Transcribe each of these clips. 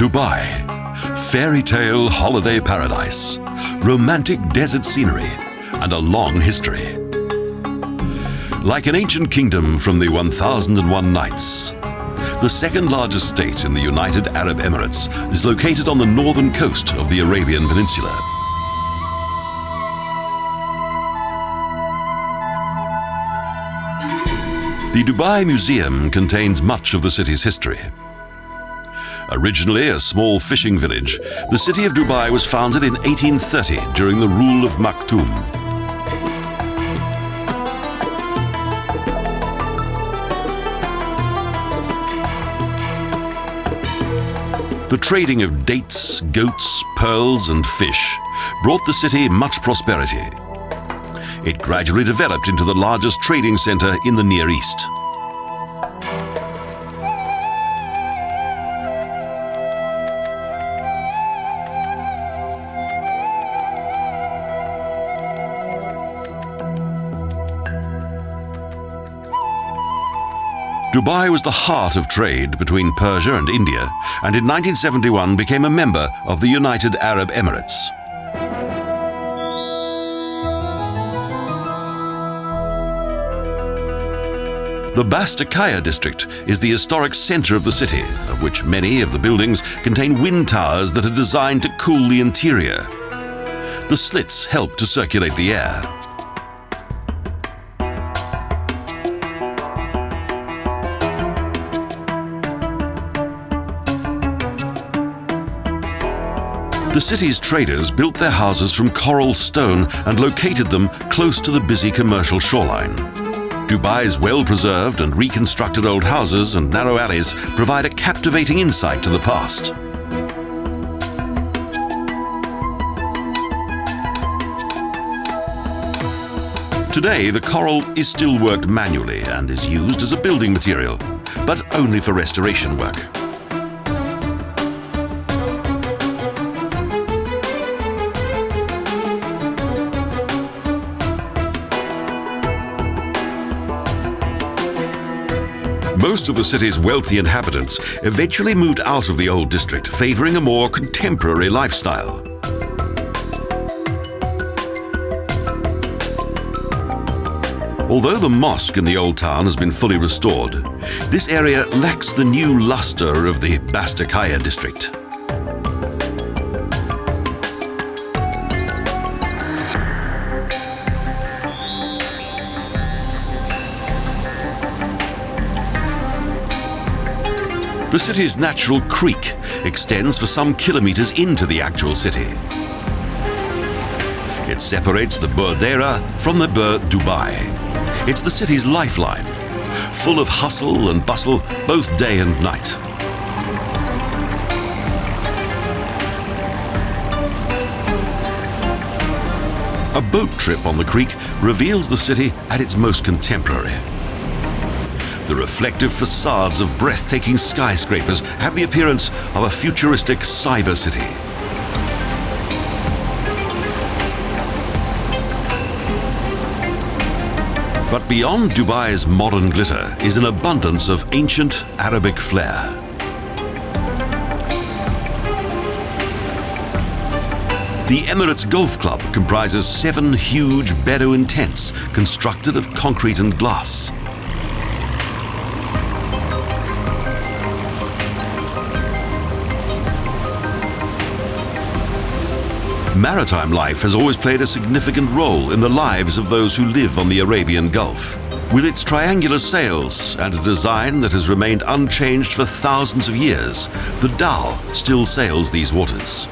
Dubai, fairy tale holiday paradise, romantic desert scenery, and a long history. Like an ancient kingdom from the 1001 Nights, the second largest state in the United Arab Emirates is located on the northern coast of the Arabian Peninsula. The Dubai Museum contains much of the city's history. Originally a small fishing village, the city of Dubai was founded in 1830 during the rule of Maktoum. The trading of dates, goats, pearls, and fish brought the city much prosperity. It gradually developed into the largest trading center in the Near East. Dubai was the heart of trade between Persia and India, and in 1971 became a member of the United Arab Emirates. The Bastakaya district is the historic center of the city, of which many of the buildings contain wind towers that are designed to cool the interior. The slits help to circulate the air. The city's traders built their houses from coral stone and located them close to the busy commercial shoreline. Dubai's well-preserved and reconstructed old houses and narrow alleys provide a captivating insight to the past. Today, the coral is still worked manually and is used as a building material, but only for restoration work. Most of the city's wealthy inhabitants eventually moved out of the old district, favoring a more contemporary lifestyle. Although the mosque in the old town has been fully restored, this area lacks the new luster of the Bastakaya district. The city's natural creek extends for some kilometers into the actual city. It separates the Burdera from the Bur Dubai. It's the city's lifeline, full of hustle and bustle both day and night. A boat trip on the creek reveals the city at its most contemporary. The reflective facades of breathtaking skyscrapers have the appearance of a futuristic cyber city. But beyond Dubai's modern glitter is an abundance of ancient Arabic flair. The Emirates Golf Club comprises 7 huge Bedouin tents constructed of concrete and glass. Maritime life has always played a significant role in the lives of those who live on the Arabian Gulf. With its triangular sails and a design that has remained unchanged for thousands of years, the dhow still sails these waters.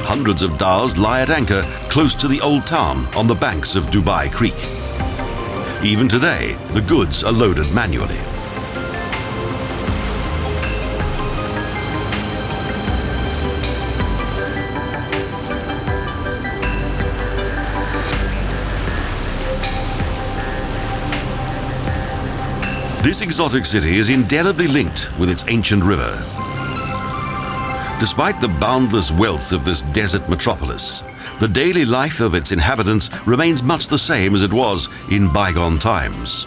Hundreds of dhows lie at anchor close to the old town on the banks of Dubai Creek. Even today, the goods are loaded manually. This exotic city is indelibly linked with its ancient river. Despite the boundless wealth of this desert metropolis, the daily life of its inhabitants remains much the same as it was in bygone times.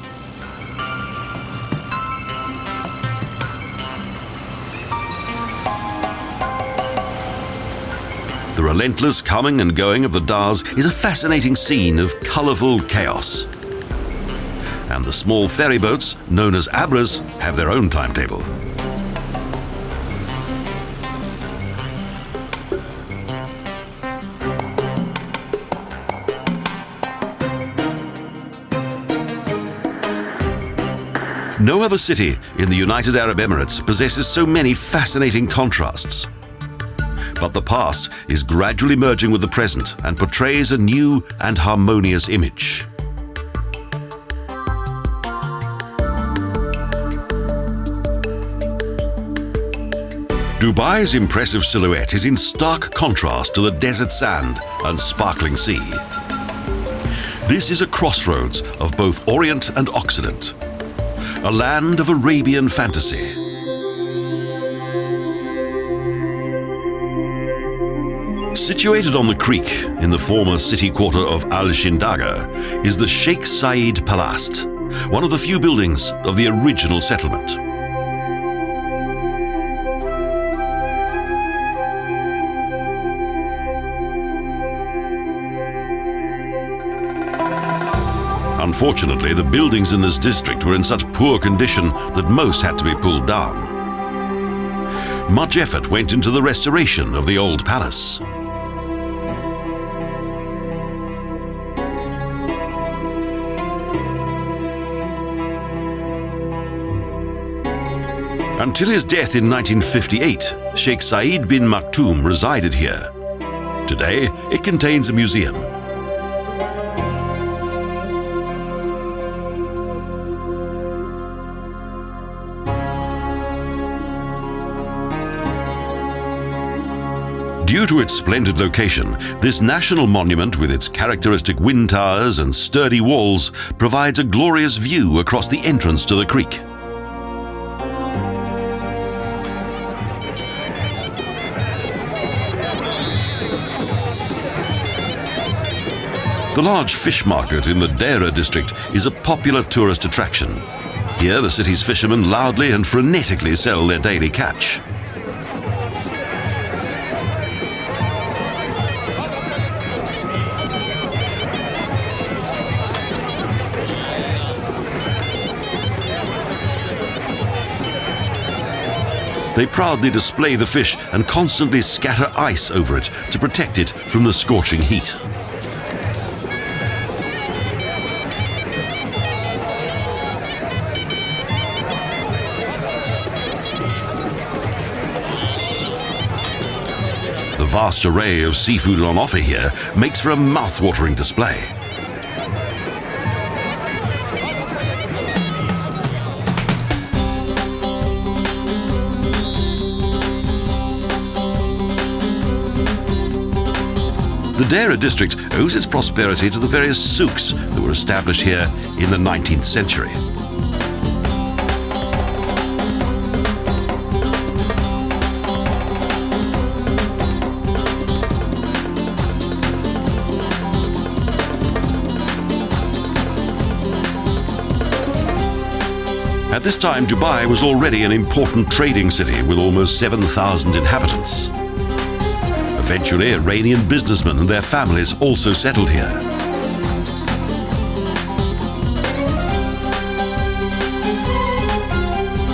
The relentless coming and going of the dhows is a fascinating scene of colourful chaos. And the small ferry boats, known as abras, have their own timetable. No other city in the United Arab Emirates possesses so many fascinating contrasts. But the past is gradually merging with the present and portrays a new and harmonious image. Dubai's impressive silhouette is in stark contrast to the desert sand and sparkling sea. This is a crossroads of both Orient and Occident, a land of Arabian fantasy. Situated on the creek in the former city quarter of Al-Shindaga is the Sheikh Zayed Palast, one of the few buildings of the original settlement. Unfortunately, the buildings in this district were in such poor condition that most had to be pulled down. Much effort went into the restoration of the old palace. Until his death in 1958, Sheikh Zayed bin Maktoum resided here. Today, it contains a museum. Due to its splendid location, this national monument with its characteristic wind towers and sturdy walls provides a glorious view across the entrance to the creek. The large fish market in the Dhow district is a popular tourist attraction. Here, the city's fishermen loudly and frenetically sell their daily catch. They proudly display the fish and constantly scatter ice over it to protect it from the scorching heat. The vast array of seafood on offer here makes for a mouth-watering display. The Dhow district owes its prosperity to the various souks that were established here in the 19th century. At this time, Dubai was already an important trading city with almost 7,000 inhabitants. Eventually, Iranian businessmen and their families also settled here.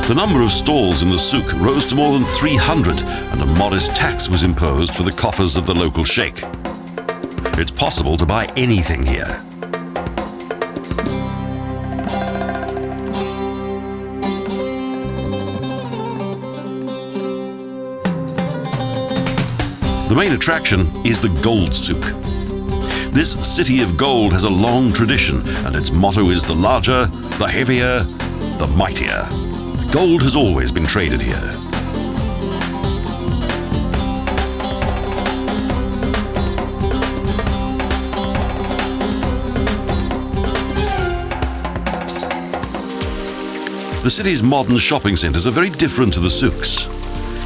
The number of stalls in the souk rose to more than 300, and a modest tax was imposed for the coffers of the local sheikh. It's possible to buy anything here. The main attraction is the Gold Souk. This city of gold has a long tradition, and its motto is the larger, the heavier, the mightier. Gold has always been traded here. The city's modern shopping centres are very different to the souks.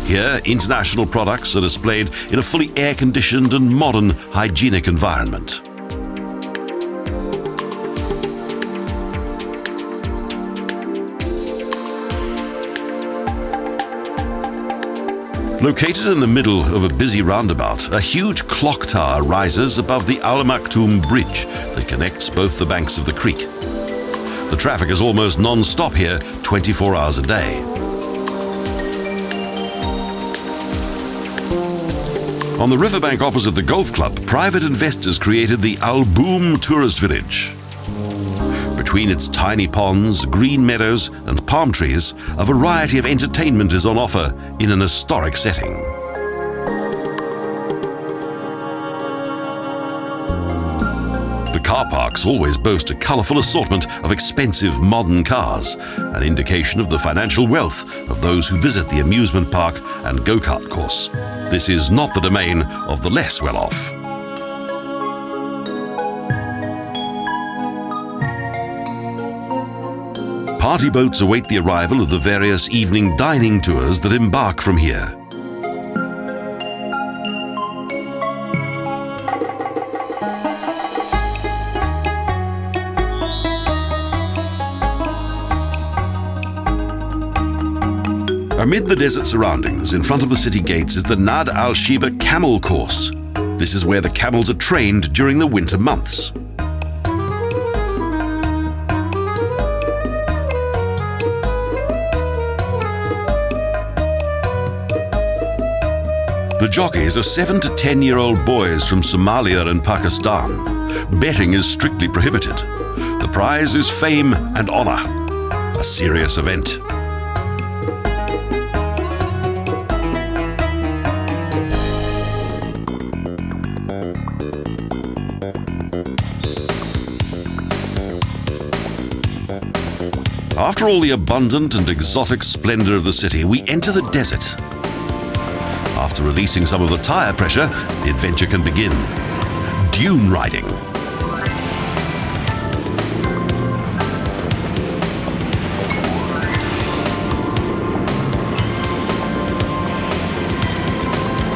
Here, international products are displayed in a fully air-conditioned and modern hygienic environment. Located in the middle of a busy roundabout, a huge clock tower rises above the Al Maktoum Bridge that connects both the banks of the creek. The traffic is almost non-stop here, 24 hours a day. On the riverbank opposite the golf club, private investors created the Al Boom Tourist Village. Between its tiny ponds, green meadows, and palm trees, a variety of entertainment is on offer in an historic setting. The car parks always boast a colourful assortment of expensive modern cars, an indication of the financial wealth of those who visit the amusement park and go-kart course. This is not the domain of the less well-off. Party boats await the arrival of the various evening dining tours that embark from here. Amid the desert surroundings, in front of the city gates, is the Nad al-Shiba camel course. This is where the camels are trained during the winter months. The jockeys are 7 to 10-year-old boys from Somalia and Pakistan. Betting is strictly prohibited. The prize is fame and honor, a serious event. After all the abundant and exotic splendor of the city, we enter the desert. After releasing some of the tire pressure, the adventure can begin. Dune riding.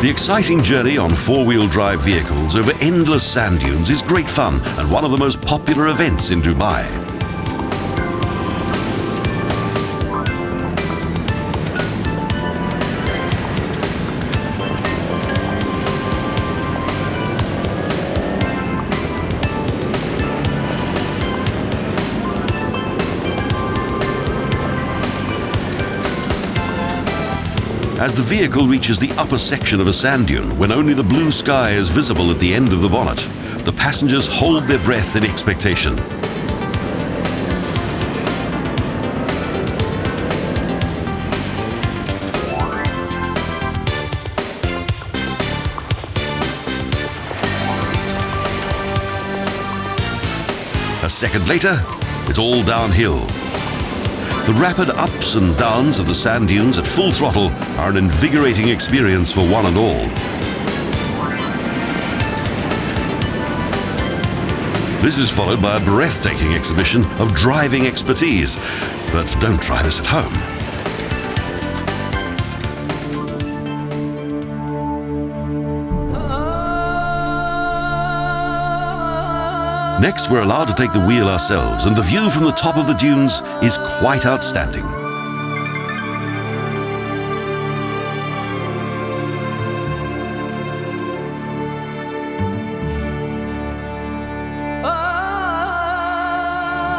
The exciting journey on four-wheel drive vehicles over endless sand dunes is great fun and one of the most popular events in Dubai. As the vehicle reaches the upper section of a sand dune, when only the blue sky is visible at the end of the bonnet, the passengers hold their breath in expectation. A second later, it's all downhill. The rapid ups and downs of the sand dunes at full throttle are an invigorating experience for one and all. This is followed by a breathtaking exhibition of driving expertise, but don't try this at home. Next, we're allowed to take the wheel ourselves, and the view from the top of the dunes is quite outstanding.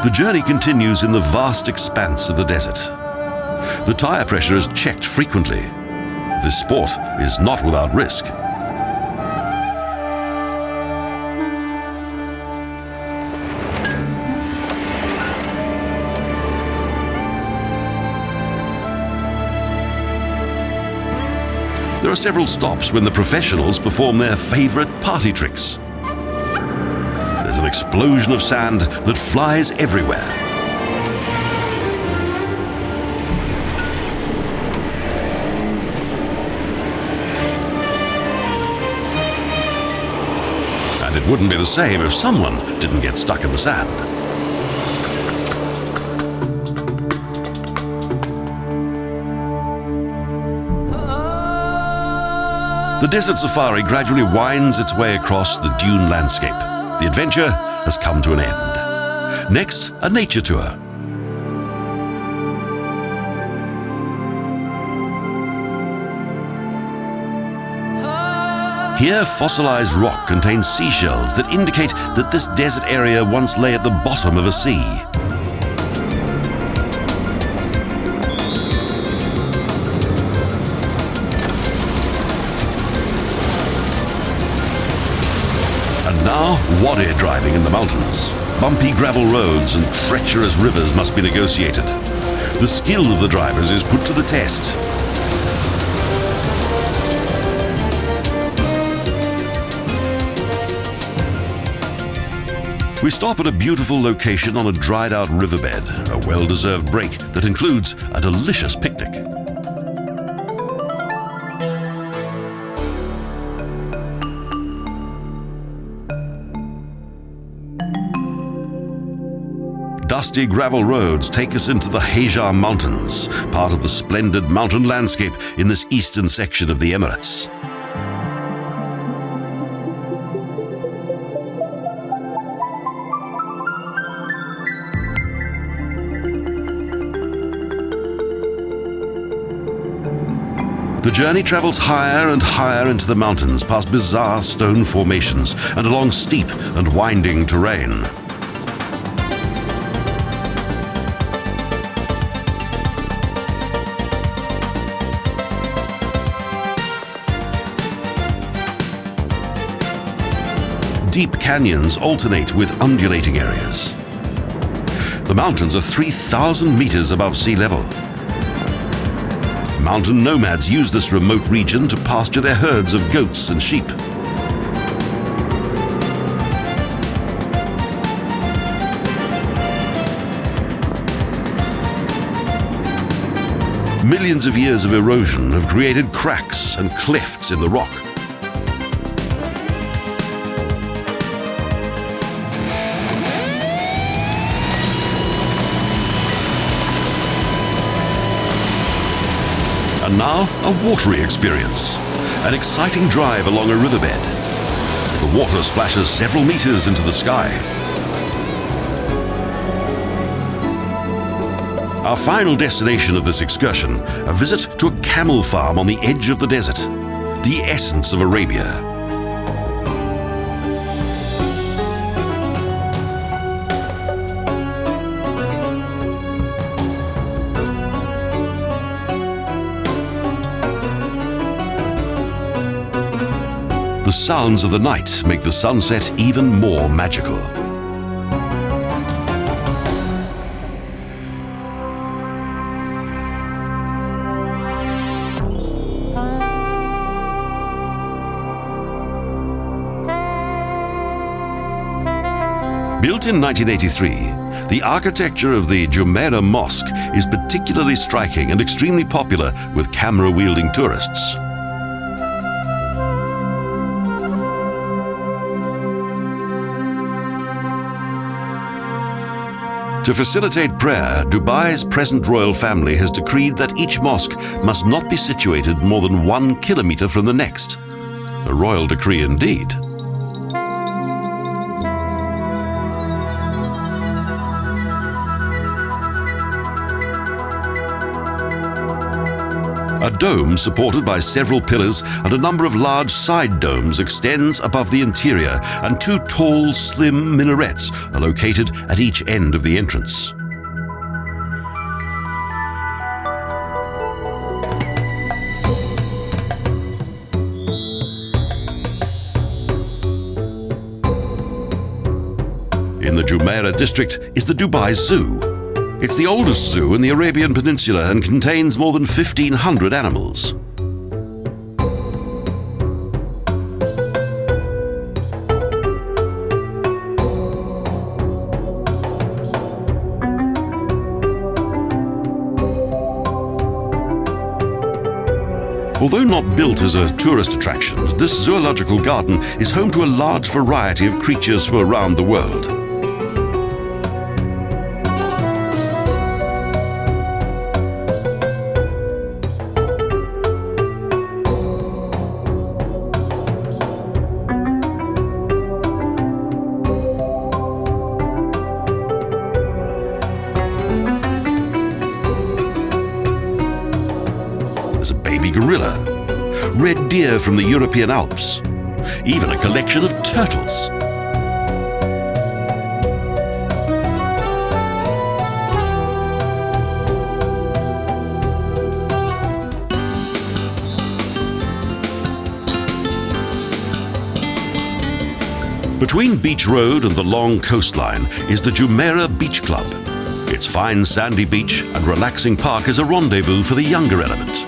The journey continues in the vast expanse of the desert. The tire pressure is checked frequently. This sport is not without risk. There are several stops when the professionals perform their favorite party tricks. There's an explosion of sand that flies everywhere. And it wouldn't be the same if someone didn't get stuck in the sand. The desert safari gradually winds its way across the dune landscape. The adventure has come to an end. Next, a nature tour. Here, fossilized rock contains seashells that indicate that this desert area once lay at the bottom of a sea. And now, wadi driving in the mountains. Bumpy gravel roads and treacherous rivers must be negotiated. The skill of the drivers is put to the test. We stop at a beautiful location on a dried-out riverbed, a well-deserved break that includes a delicious picnic. Dusty gravel roads take us into the Hejaz Mountains, part of the splendid mountain landscape in this eastern section of the Emirates. The journey travels higher and higher into the mountains, past bizarre stone formations and along steep and winding terrain. Deep canyons alternate with undulating areas. The mountains are 3,000 meters above sea level. Mountain nomads use this remote region to pasture their herds of goats and sheep. Millions of years of erosion have created cracks and clefts in the rock. And now, a watery experience. An exciting drive along a riverbed. The water splashes several meters into the sky. Our final destination of this excursion, a visit to a camel farm on the edge of the desert. The essence of Arabia. The sounds of the night make the sunset even more magical. Built in 1983, the architecture of the Jumeirah Mosque is particularly striking and extremely popular with camera-wielding tourists. To facilitate prayer, Dubai's present royal family has decreed that each mosque must not be situated more than 1 kilometer from the next. A royal decree indeed. A dome supported by several pillars and a number of large side domes extends above the interior, and 2 tall, slim minarets are located at each end of the entrance. In the Jumeirah district is the Dubai Zoo. It's the oldest zoo in the Arabian Peninsula and contains more than 1,500 animals. Although not built as a tourist attraction, this zoological garden is home to a large variety of creatures from around the world. Gorilla, red deer from the European Alps, even a collection of turtles. Between Beach Road and the long coastline is the Jumeirah Beach Club. Its fine sandy beach and relaxing park is a rendezvous for the younger element.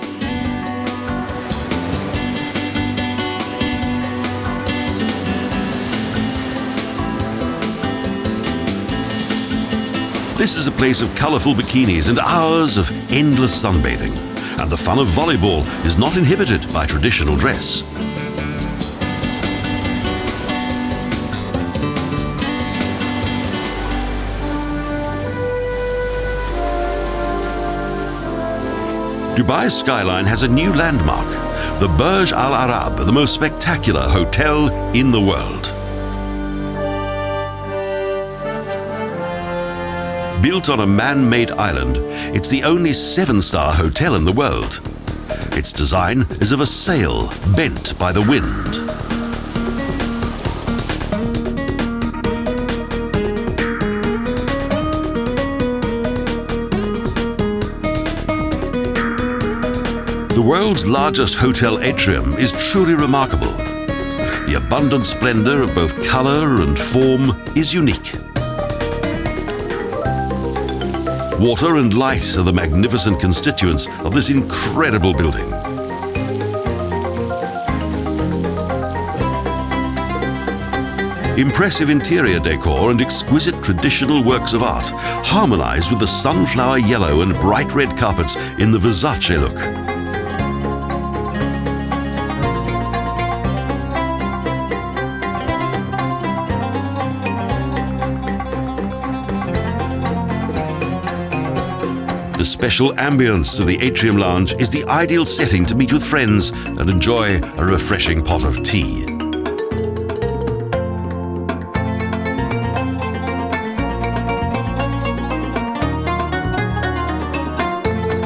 This is a place of colourful bikinis and hours of endless sunbathing, and the fun of volleyball is not inhibited by traditional dress. Dubai's skyline has a new landmark, the Burj Al Arab, the most spectacular hotel in the world. Built on a man-made island, it's the only 7-star hotel in the world. Its design is of a sail bent by the wind. The world's largest hotel atrium is truly remarkable. The abundant splendor of both color and form is unique. Water and light are the magnificent constituents of this incredible building. Impressive interior decor and exquisite traditional works of art harmonize with the sunflower yellow and bright red carpets in the Versace look. The special ambience of the atrium lounge is the ideal setting to meet with friends and enjoy a refreshing pot of tea.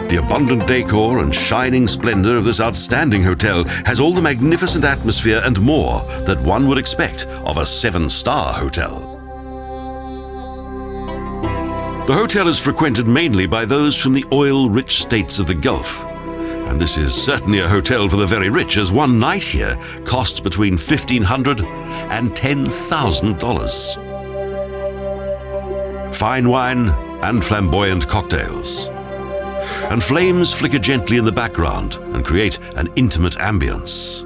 The abundant decor and shining splendor of this outstanding hotel has all the magnificent atmosphere and more that one would expect of a 7-star hotel. The hotel is frequented mainly by those from the oil-rich states of the Gulf. And this is certainly a hotel for the very rich, as one night here costs between $1,500 and $10,000. Fine wine and flamboyant cocktails. And flames flicker gently in the background and create an intimate ambience.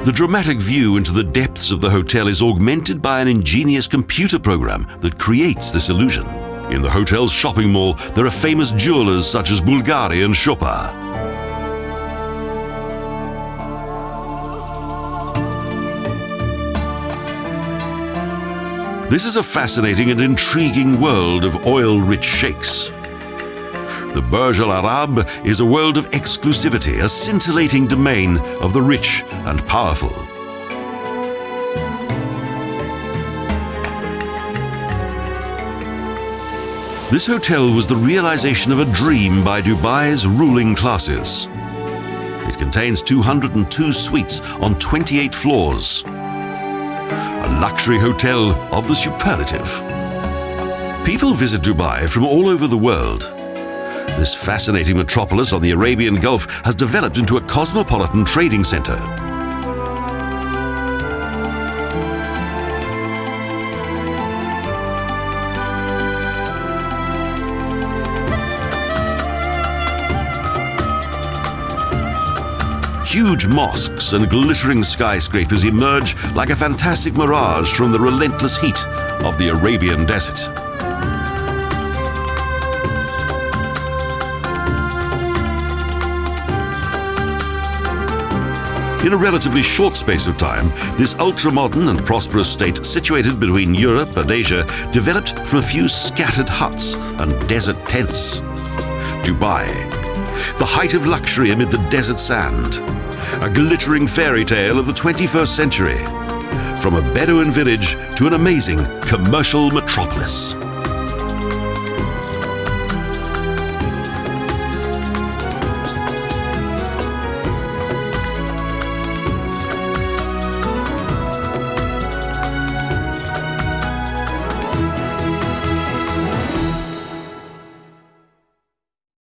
The dramatic view into the depths of the hotel is augmented by an ingenious computer program that creates this illusion. In the hotel's shopping mall, there are famous jewelers such as Bulgari and Chopin. This is a fascinating and intriguing world of oil-rich sheikhs. The Burj Al Arab is a world of exclusivity, a scintillating domain of the rich and powerful. This hotel was the realization of a dream by Dubai's ruling classes. It contains 202 suites on 28 floors. A luxury hotel of the superlative. People visit Dubai from all over the world. This fascinating metropolis on the Arabian Gulf has developed into a cosmopolitan trading center. Huge mosques and glittering skyscrapers emerge like a fantastic mirage from the relentless heat of the Arabian desert. In a relatively short space of time, this ultra-modern and prosperous state situated between Europe and Asia developed from a few scattered huts and desert tents. Dubai, the height of luxury amid the desert sand, a glittering fairy tale of the 21st century, from a Bedouin village to an amazing commercial metropolis.